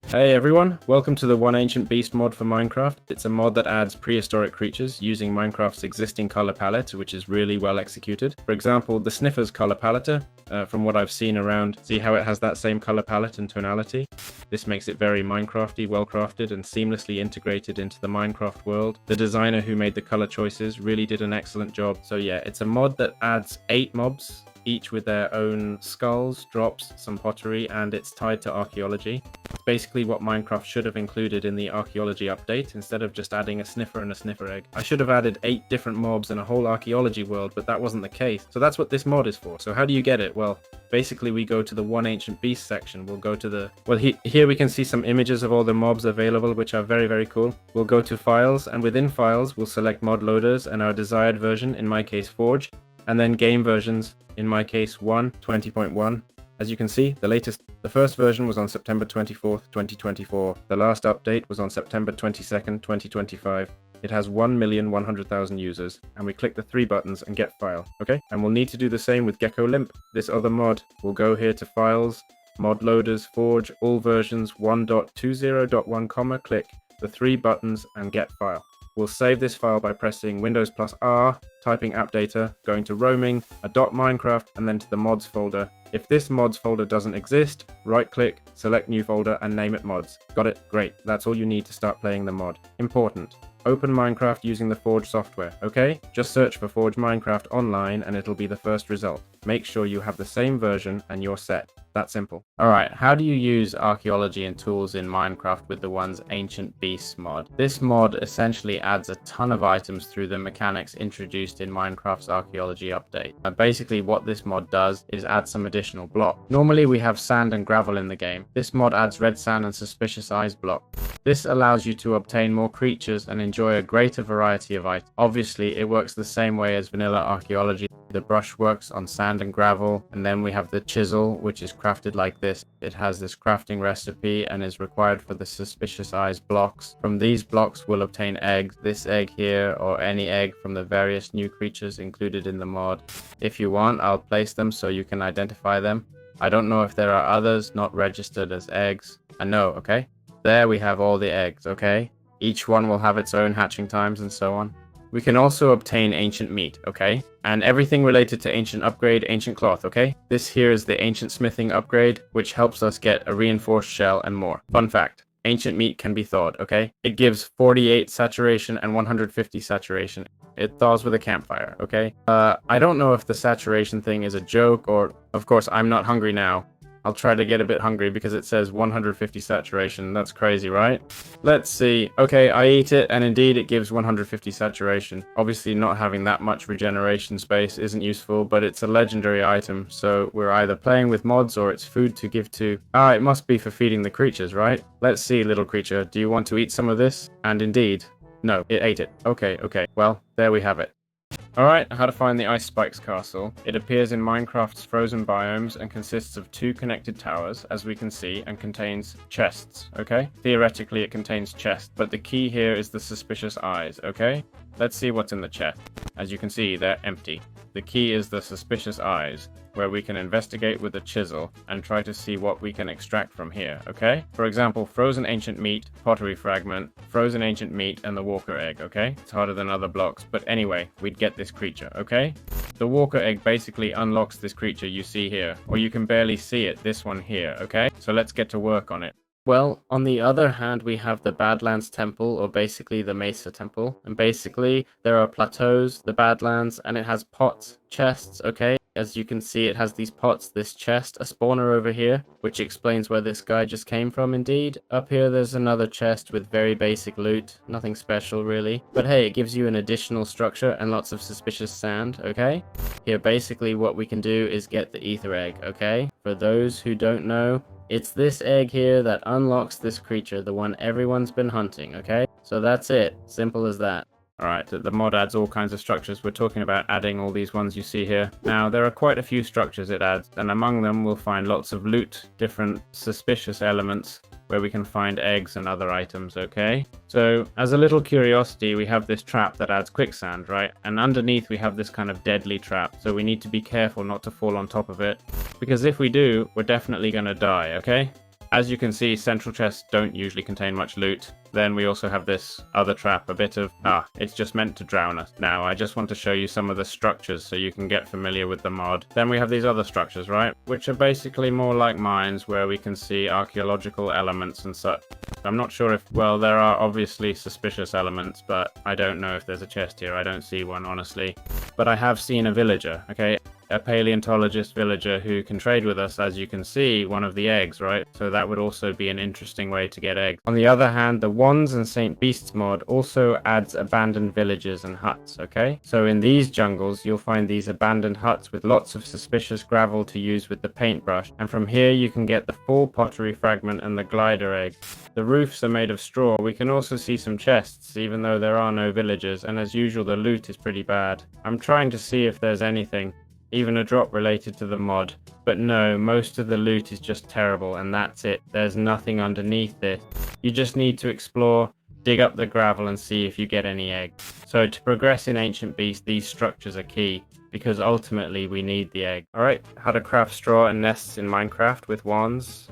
Hey everyone, welcome to the One Ancient Beast mod for Minecraft. It's a mod that adds prehistoric creatures using Minecraft's existing color palette, which is really well executed. For example, the Sniffer's color palette, from what I've seen around, see how it has that same color palette and tonality? This makes it very Minecrafty, well crafted, and seamlessly integrated into the Minecraft world. The designer who made the color choices really did an excellent job. So yeah, it's a mod that adds 8 mobs, each with their own skulls, drops, some pottery, and it's tied to archaeology. It's basically what Minecraft should have included in the archaeology update, instead of just adding a sniffer and a sniffer egg. I should have added 8 different mobs and a whole archaeology world, but that wasn't the case. So that's what this mod is for. So how do you get it? Well, basically we go to the One Ancient Beast section. We'll go to the... Well, here we can see some images of all the mobs available, which are very, very cool. We'll go to Files, and within Files, we'll select mod loaders and our desired version, in my case Forge, and then game versions, in my case 1.20.1. As you can see, the first version was on September 24th, 2024. The last update was on September 22nd, 2025. It has 1,100,000 users, and we click the 3 buttons and get file, okay? And we'll need to do the same with Gecko Limp, this other mod. We'll go here to Files, Mod Loaders, Forge, all versions 1.20.1, click the 3 buttons and get file. We'll save this file by pressing Windows plus R, typing app data, going to roaming, a .minecraft, and then to the mods folder. If this mods folder doesn't exist, right click, select new folder, and name it mods. Got it? Great. That's all you need to start playing the mod. Important. Open Minecraft using the Forge software, okay? Just search for Forge Minecraft online and it'll be the first result. Make sure you have the same version and you're set. That simple. Alright, how do you use archaeology and tools in Minecraft with the One's Ancient Beasts mod? This mod essentially adds a ton of items through the mechanics introduced in Minecraft's archaeology update. Basically what this mod does is add some additional block. Normally we have sand and gravel in the game. This mod adds red sand and suspicious eyes block. This allows you to obtain more creatures and enjoy a greater variety of items. Obviously it works the same way as vanilla archaeology. The brush works on sand and gravel, and then we have the chisel, which is crafted like this. It has this crafting recipe and is required for the suspicious eyes blocks. From these blocks we'll obtain eggs, this egg here, or any egg from the various new creatures included in the mod. If you want, I'll place them so you can identify them. I don't know if there are others not registered as eggs. I know, okay? There we have all the eggs, okay? Each one will have its own hatching times and so on. We can also obtain ancient meat, okay? And everything related to ancient upgrade, ancient cloth, okay? This here is the ancient smithing upgrade, which helps us get a reinforced shell and more. Fun fact, ancient meat can be thawed, okay? It gives 48 saturation and 150 saturation. It thaws with a campfire, okay? I don't know if the saturation thing is a joke or... Of course, I'm not hungry now. I'll try to get a bit hungry because it says 150 saturation. That's crazy, right? Let's see. Okay, I eat it, and indeed it gives 150 saturation. Obviously, not having that much regeneration space isn't useful, but it's a legendary item, so we're either playing with mods or it's food to give to... Ah, it must be for feeding the creatures, right? Let's see, little creature. Do you want to eat some of this? And indeed, no, it ate it. Okay. Well, there we have it. Alright, how to find the Ice Spikes castle. It appears in Minecraft's frozen biomes and consists of 2 connected towers, as we can see, and contains chests, okay? Theoretically it contains chests, but the key here is the suspicious eyes, okay? Let's see what's in the chest. As you can see, they're empty. The key is the suspicious eyes, where we can investigate with a chisel and try to see what we can extract from here, okay? For example, frozen ancient meat, pottery fragment, frozen ancient meat, and the walker egg, okay? It's harder than other blocks, but anyway, we'd get this creature, okay? The walker egg basically unlocks this creature you see here, or you can barely see it, this one here, okay? So let's get to work on it. Well, on the other hand, we have the Badlands Temple, or basically the Mesa Temple. And basically, there are plateaus, the Badlands, and it has pots, chests, okay? As you can see, it has these pots, this chest, a spawner over here, which explains where this guy just came from, indeed. Up here, there's another chest with very basic loot, nothing special, really. But hey, it gives you an additional structure and lots of suspicious sand, okay? Here, basically, what we can do is get the ether egg, okay? For those who don't know, it's this egg here that unlocks this creature, the one everyone's been hunting, okay? So that's it. Simple as that. Alright, the mod adds all kinds of structures. We're talking about adding all these ones you see here. Now, there are quite a few structures it adds, and among them we'll find lots of loot, different suspicious elements, where we can find eggs and other items, okay? So, as a little curiosity, we have this trap that adds quicksand, right? And underneath we have this kind of deadly trap, so we need to be careful not to fall on top of it, because if we do, we're definitely gonna die, okay? As you can see, central chests don't usually contain much loot. Then we also have this other trap, a bit of, it's just meant to drown us. Now, I just want to show you some of the structures so you can get familiar with the mod. Then we have these other structures, right? Which are basically more like mines where we can see archaeological elements and such. I'm not sure if, well, there are obviously suspicious elements, but I don't know if there's a chest here. I don't see one, honestly. But I have seen a villager, okay? A paleontologist villager who can trade with us, as you can see, one of the eggs, right? So that would also be an interesting way to get eggs. On the other hand, the Wands and St. Beasts mod also adds abandoned villages and huts, okay? So in these jungles, you'll find these abandoned huts with lots of suspicious gravel to use with the paintbrush. And from here, you can get the full pottery fragment and the glider egg. The roofs are made of straw. We can also see some chests, even though there are no villagers. And as usual, the loot is pretty bad. I'm trying to see if there's anything. Even a drop related to the mod. But no, most of the loot is just terrible, and that's it. There's nothing underneath this. You just need to explore, dig up the gravel, and see if you get any eggs. So to progress in Ancient Beast, these structures are key, because ultimately we need the egg. Alright, how to craft straw and nests in Minecraft with wands.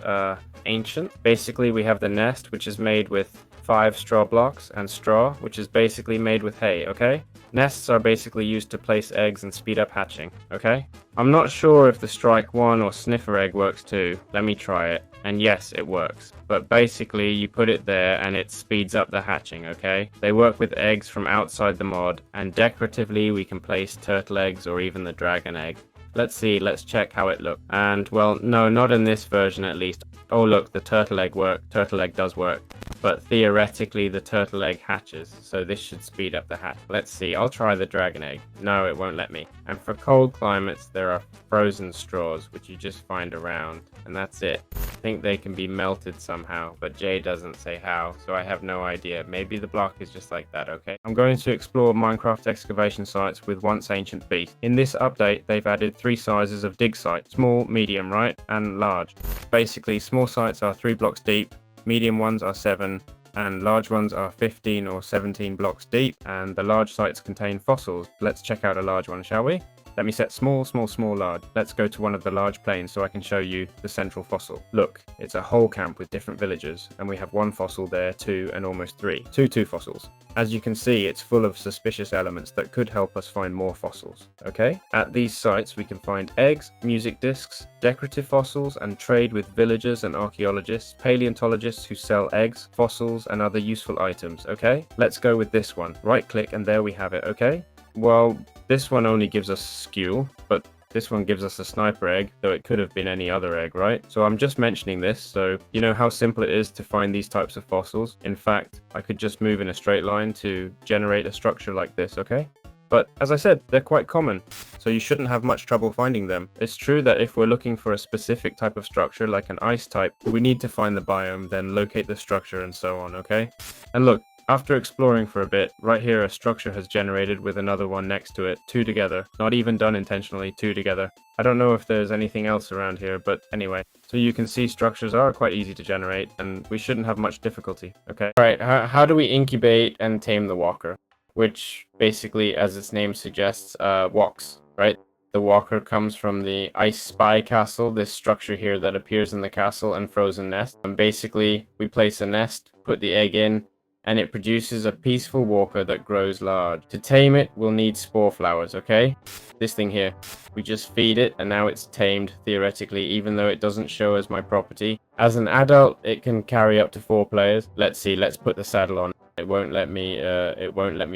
Ancient. Basically, we have the nest, which is made with 5 straw blocks, and straw, which is basically made with hay, okay? Nests are basically used to place eggs and speed up hatching, okay? I'm not sure if the strike 1 or sniffer egg works too. Let me try it. And yes, it works. But basically, you put it there and it speeds up the hatching, okay? They work with eggs from outside the mod, and decoratively we can place turtle eggs or even the dragon egg. Let's see, let's check how it looks. And, well, no, not in this version at least. Oh look, the turtle egg worked. Turtle egg does work. But theoretically, the turtle egg hatches, so this should speed up the hatch. Let's see, I'll try the dragon egg. No, it won't let me. And for cold climates, there are frozen straws, which you just find around, and that's it. I think they can be melted somehow, but Jay doesn't say how, so I have no idea. Maybe the block is just like that, okay? I'm going to explore Minecraft excavation sites with Once Ancient Beast. In this update, they've added 3 sizes of dig sites. Small, medium, right? And large. Basically, small sites are 3 blocks deep, medium ones are 7, and large ones are 15 or 17 blocks deep, and the large sites contain fossils. Let's check out a large one, shall we? Let me set small, small, small, large. Let's go to one of the large plains so I can show you the central fossil. Look, it's a whole camp with different villagers, and we have 1 fossil there, 2, and almost 3. 2 fossils. As you can see, it's full of suspicious elements that could help us find more fossils, okay? At these sites, we can find eggs, music discs, decorative fossils, and trade with villagers and archaeologists, paleontologists who sell eggs, fossils, and other useful items, okay? Let's go with this one. Right-click, and there we have it, okay? Well, this one only gives us skew, but this one gives us a sniper egg, though it could have been any other egg, right? So I'm just mentioning this, so you know how simple it is to find these types of fossils? In fact, I could just move in a straight line to generate a structure like this, okay? But as I said, they're quite common, so you shouldn't have much trouble finding them. It's true that if we're looking for a specific type of structure, like an ice type, we need to find the biome, then locate the structure and so on, okay? And look, after exploring for a bit, right here a structure has generated with another one next to it, 2 together. Not even done intentionally, 2 together. I don't know if there's anything else around here, but anyway. So you can see structures are quite easy to generate, and we shouldn't have much difficulty, okay? Alright, how do we incubate and tame the walker? Which basically, as its name suggests, walks, right? The walker comes from the Ice Spy Castle, this structure here that appears in the castle, and Frozen Nest. And basically, we place a nest, put the egg in, and it produces a peaceful walker that grows large. To tame it, we'll need spore flowers, okay? This thing here. We just feed it, and now it's tamed, theoretically, even though it doesn't show as my property. As an adult, it can carry up to 4 players. Let's see, let's put the saddle on. It won't let me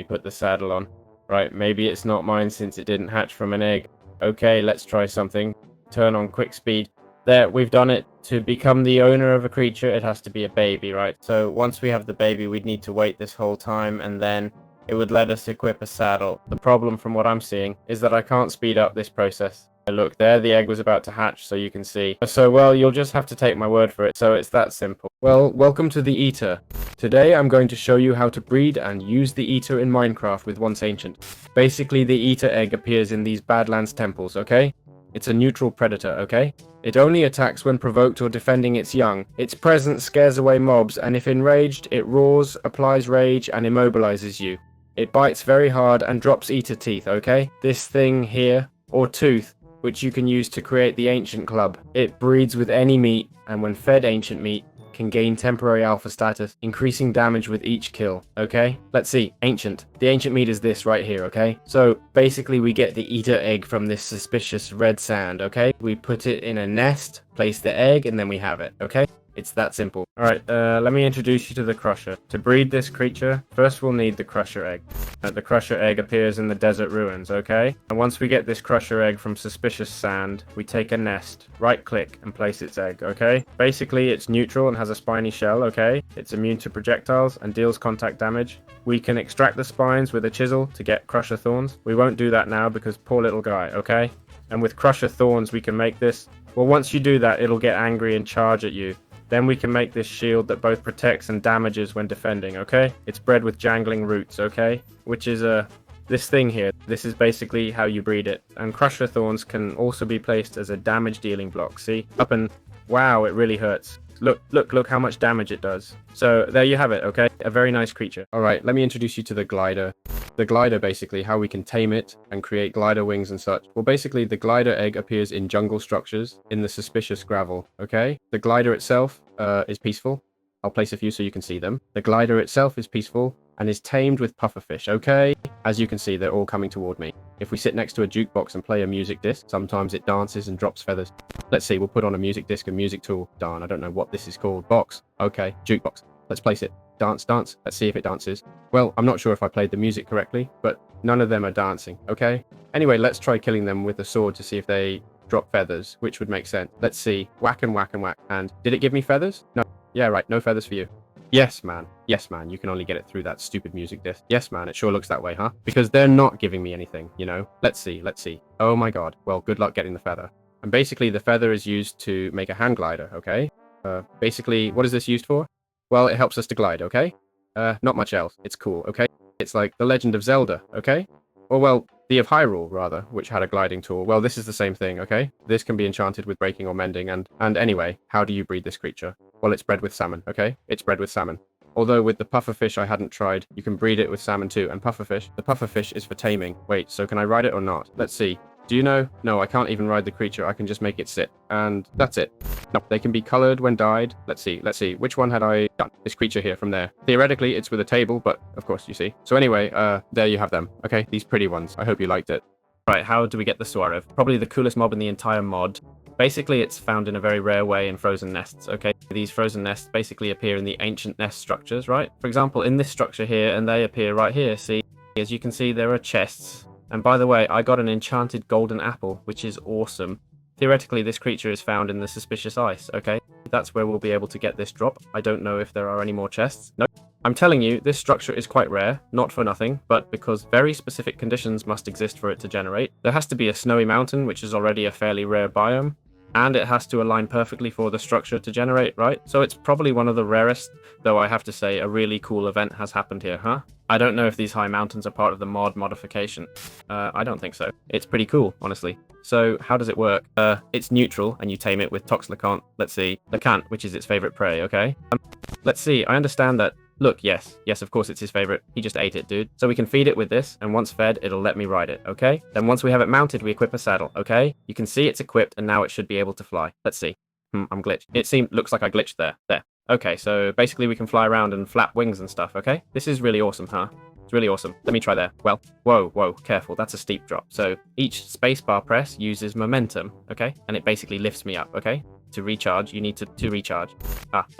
put the saddle on. Right, maybe it's not mine since it didn't hatch from an egg. Okay, let's try something. Turn on quick speed. There, we've done it. To become the owner of a creature, it has to be a baby, right? So once we have the baby, we'd need to wait this whole time, and then it would let us equip a saddle. The problem, from what I'm seeing, is that I can't speed up this process. Look, there the egg was about to hatch, so you can see. So, well, you'll just have to take my word for it, so it's that simple. Well, welcome to the Eater. Today I'm going to show you how to breed and use the Eater in Minecraft with Once Ancient. Basically, the Eater egg appears in these Badlands temples, okay? It's a neutral predator, okay? It only attacks when provoked or defending its young. Its presence scares away mobs, and if enraged, it roars, applies rage, and immobilizes you. It bites very hard and drops Eater teeth, okay? This thing here, or tooth, which you can use to create the ancient club. It breeds with any meat, and when fed ancient meat, can gain temporary alpha status, increasing damage with each kill, okay? Let's see, ancient. The ancient meat is this right here, okay? So basically we get the eater egg from this suspicious red sand, okay? We put it in a nest, place the egg, and then we have it, okay? It's that simple. Alright, let me introduce you to the crusher. To breed this creature, first we'll need the crusher egg. The crusher egg appears in the desert ruins, okay? And once we get this crusher egg from suspicious sand, we take a nest, right click, and place its egg, okay? Basically, it's neutral and has a spiny shell, okay? It's immune to projectiles and deals contact damage. We can extract the spines with a chisel to get crusher thorns. We won't do that now because poor little guy, okay? And with crusher thorns, we can make this... Well, once you do that, it'll get angry and charge at you. Then we can make this shield that both protects and damages when defending, okay? It's bred with jangling roots, okay? Which is this thing here. This is basically how you breed it. And crusher thorns can also be placed as a damage dealing block, see? Up and... Wow, it really hurts. Look how much damage it does. So there you have it, okay? A very nice creature. Alright, let me introduce you to the glider. The glider, basically, how we can tame it and create glider wings and such. Well, basically, the glider egg appears in jungle structures in the suspicious gravel, okay? The glider itself is peaceful. I'll place a few so you can see them. The glider itself is peaceful and is tamed with pufferfish, okay? As you can see, they're all coming toward me. If we sit next to a jukebox and play a music disc, sometimes it dances and drops feathers. Let's see, we'll put on a music disc and music tool. Darn, I don't know what this is called. Box. Okay, jukebox. Let's place it. Dance, dance. Let's see if it dances. Well, I'm not sure if I played the music correctly, but none of them are dancing, okay? Anyway, let's try killing them with a sword to see if they drop feathers, which would make sense. Let's see. Whack and whack and whack. And did it give me feathers? No. Yeah, right. No feathers for you. Yes, man. Yes, man. You can only get it through that stupid music disc. Yes, man. It sure looks that way, huh? Because they're not giving me anything, you know? Let's see. Let's see. Oh my god. Well, good luck getting the feather. And basically, the feather is used to make a hand glider, okay? Basically, what is this used for? Well, it helps us to glide, okay? Not much else. It's cool, okay? It's like The Legend of Zelda, okay? Or, well, the of Hyrule, rather, which had a gliding tool. Well, this is the same thing, okay? This can be enchanted with breaking or mending, and anyway, how do you breed this creature? Well, it's bred with salmon, okay? It's bred with salmon. Although with the pufferfish I hadn't tried, you can breed it with salmon too, and pufferfish, the pufferfish is for taming. Wait, so can I ride it or not? Let's see. Do you know? No, I can't even ride the creature, I can just make it sit. And that's it. No, they can be colored when dyed. Let's see. Which one had I done? This creature here from there. Theoretically, it's with a table, but of course, you see. So anyway, there you have them. Okay, these pretty ones. I hope you liked it. Right, how do we get the soarer? Probably the coolest mob in the entire mod. Basically, it's found in a very rare way in frozen nests, okay? These frozen nests basically appear in the ancient nest structures, right? For example, in this structure here, and they appear right here, see? As you can see, there are chests. And by the way, I got an enchanted golden apple, which is awesome. Theoretically, this creature is found in the suspicious ice, okay? That's where we'll be able to get this drop. I don't know if there are any more chests. No. I'm telling you, this structure is quite rare, not for nothing, but because very specific conditions must exist for it to generate. There has to be a snowy mountain, which is already a fairly rare biome, and it has to align perfectly for the structure to generate, right? So it's probably one of the rarest, though I have to say a really cool event has happened here, huh? I don't know if these high mountains are part of the mod modification. I don't think so. It's pretty cool, honestly. So how does it work? It's neutral, and you tame it with toxicanth. Let's see. Toxicanth, which is its favorite prey, okay? Let's see. I understand that. Look, yes, of course it's his favorite. He just ate it, dude. So we can feed it with this, and once fed, it'll let me ride it, okay? Then once we have it mounted, we equip a saddle, okay? You can see it's equipped, and now it should be able to fly. Let's see. I'm glitched. Looks like I glitched there. There. Okay, so basically we can fly around and flap wings and stuff, okay? This is really awesome, huh? It's really awesome. Let me try there. Well, whoa, careful. That's a steep drop. So each spacebar press uses momentum, okay? And it basically lifts me up, okay? To recharge, you need to recharge.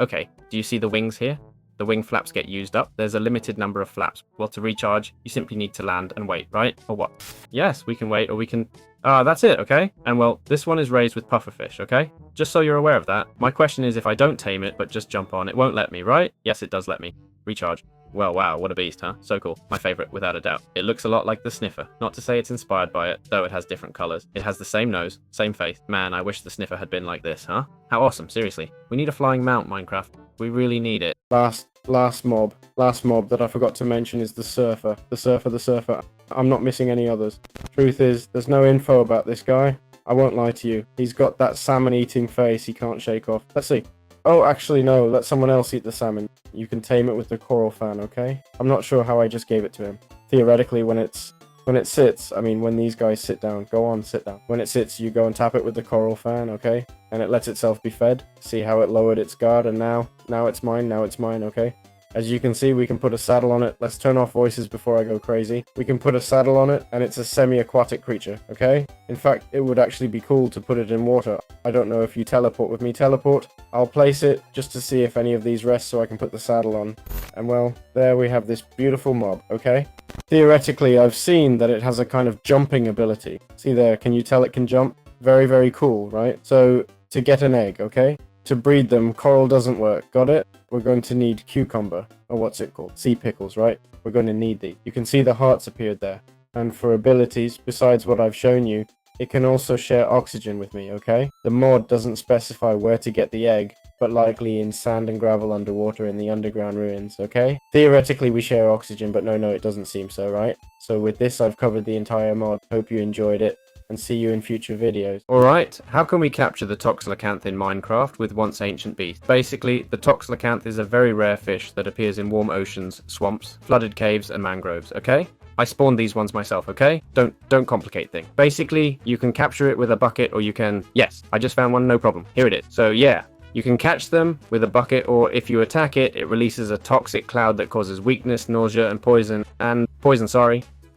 Okay. Do you see the wings here? The wing flaps get used up. There's a limited number of flaps. Well, to recharge, you simply need to land and wait, right? Or what? Yes, we can wait, or we can... that's it, okay? And well, this one is raised with pufferfish, okay? Just so you're aware of that. My question is, if I don't tame it, but just jump on, it won't let me, right? Yes, it does let me. Recharge. Well, wow, what a beast, huh? So cool. My favorite, without a doubt. It looks a lot like the sniffer. Not to say it's inspired by it, though it has different colors. It has the same nose, same face. Man, I wish the sniffer had been like this, huh? How awesome, seriously. We need a flying mount, Minecraft. We really need it. Last mob that I forgot to mention is the surfer. The surfer. I'm not missing any others. Truth is, there's no info about this guy. I won't lie to you. He's got that salmon-eating face he can't shake off. Let's see. Oh, actually, no. Let someone else eat the salmon. You can tame it with the coral fan, okay? I'm not sure how I just gave it to him. Theoretically, when it's When it sits, I mean, when these guys sit down, go on, sit down. When it sits, you go and tap it with the coral fan, okay? And it lets itself be fed. See how it lowered its guard, and now it's mine, okay? As you can see, we can put a saddle on it. Let's turn off voices before I go crazy. We can put a saddle on it, and it's a semi-aquatic creature, okay? In fact, it would actually be cool to put it in water. I don't know if you teleport with me. Teleport. I'll place it just to see if any of these rest so I can put the saddle on. And well, there we have this beautiful mob, okay? Theoretically, I've seen that it has a kind of jumping ability. See there, can you tell it can jump? Very, very cool, right? So, to get an egg, okay? To breed them, coral doesn't work. Got it? We're going to need cucumber, or what's it called? Sea pickles, right? We're going to need these. You can see the hearts appeared there. And for abilities, besides what I've shown you, it can also share oxygen with me, okay? The mod doesn't specify where to get the egg, but likely in sand and gravel underwater in the underground ruins, okay? Theoretically, we share oxygen, but no, it doesn't seem so, right? So with this, I've covered the entire mod. Hope you enjoyed it, and see you in future videos. Alright, how can we capture the toxicanth in Minecraft with Once Ancient Beast? Basically, the toxicanth is a very rare fish that appears in warm oceans, swamps, flooded caves, and mangroves, okay? I spawned these ones myself, okay? Don't complicate things. Basically, you can capture it with a bucket, or you can... Yes, I just found one, no problem. Here it is. So yeah, you can catch them with a bucket, or if you attack it, it releases a toxic cloud that causes weakness, nausea, and poison.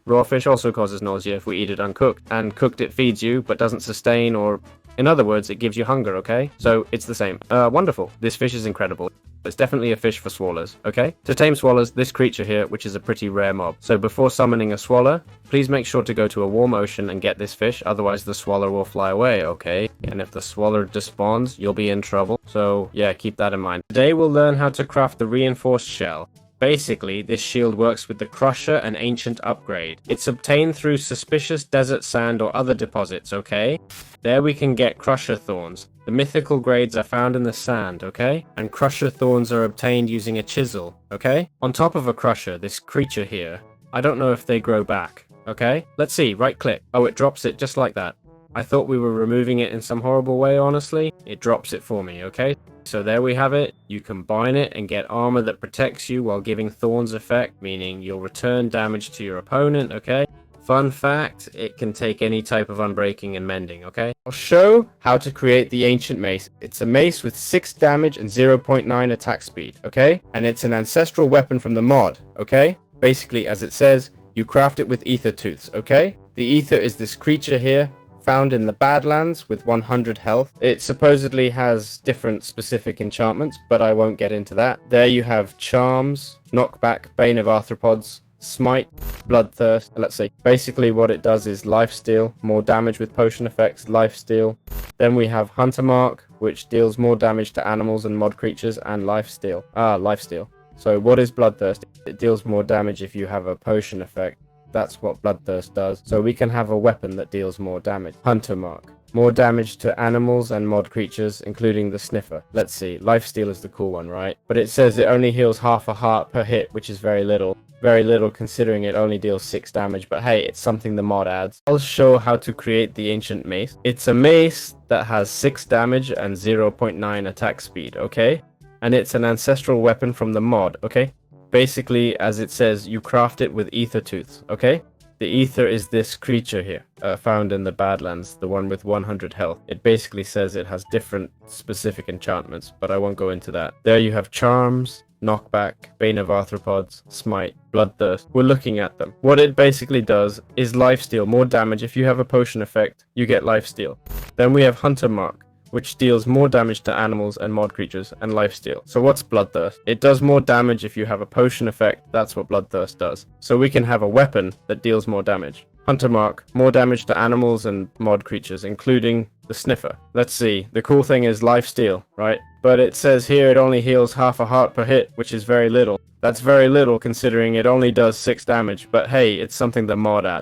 Raw fish also causes nausea if we eat it uncooked, and cooked it feeds you, but doesn't sustain, or in other words, it gives you hunger, okay? So it's the same. Wonderful. This fish is incredible. It's definitely a fish for swallows, okay? To tame swallows, this creature here, which is a pretty rare mob. So before summoning a swallow, please make sure to go to a warm ocean and get this fish, otherwise the swallow will fly away, okay? And if the swallow despawns, you'll be in trouble. So yeah, keep that in mind. Today we'll learn how to craft the reinforced shell. Basically, this shield works with the Crusher and Ancient upgrade. It's obtained through suspicious desert sand or other deposits, okay? There we can get Crusher thorns. The mythical grades are found in the sand, okay? And Crusher thorns are obtained using a chisel, okay? On top of a Crusher, this creature here, I don't know if they grow back, okay? Let's see, right click. Oh, it drops it just like that. I thought we were removing it in some horrible way, honestly. It drops it for me, okay? So there we have it. You combine it and get armor that protects you while giving thorns effect, meaning you'll return damage to your opponent, okay? Fun fact, it can take any type of unbreaking and mending, okay? I'll show how to create the ancient mace. It's a mace with 6 damage and 0.9 attack speed, okay? And it's an ancestral weapon from the mod, okay? Basically, as it says, you craft it with ether tooths, okay? The ether is this creature here, found in the Badlands with 100 health. It supposedly has different specific enchantments, but I won't get into that. There you have Charms, Knockback, Bane of Arthropods, Smite, Bloodthirst. Let's see. Basically what it does is Lifesteal, more damage with potion effects, Lifesteal. Then we have Hunter Mark, which deals more damage to animals and mod creatures, and Lifesteal. Lifesteal. So what is Bloodthirst? It deals more damage if you have a potion effect. That's what Bloodthirst does. So we can have a weapon that deals more damage. Hunter Mark. More damage to animals and mod creatures, including the sniffer. Let's see. Lifesteal is the cool one, right? But it says it only heals half a heart per hit, which is very little. Very little considering it only deals 6 damage, but hey, it's something the mod adds. I'll show how to create the ancient mace. It's a mace that has 6 damage and 0.9 attack speed, okay? And it's an ancestral weapon from the mod, okay? Basically, as it says, you craft it with ether tooths, okay? The ether is this creature here, found in the Badlands, the one with 100 health. It basically says it has different specific enchantments, but I won't go into that. There you have Charms, Knockback, Bane of Arthropods, Smite, Bloodthirst. We're looking at them. What it basically does is Lifesteal, more damage. If you have a potion effect, you get Lifesteal. Then we have Hunter Mark, which deals more damage to animals and mod creatures, and lifesteal. So what's Bloodthirst? It does more damage if you have a potion effect. That's what Bloodthirst does. So we can have a weapon that deals more damage. Hunter Mark, more damage to animals and mod creatures, including the sniffer. Let's see, the cool thing is lifesteal, right? But it says here it only heals half a heart per hit, which is very little. That's very little considering it only does 6 damage, but hey, it's something the mod adds.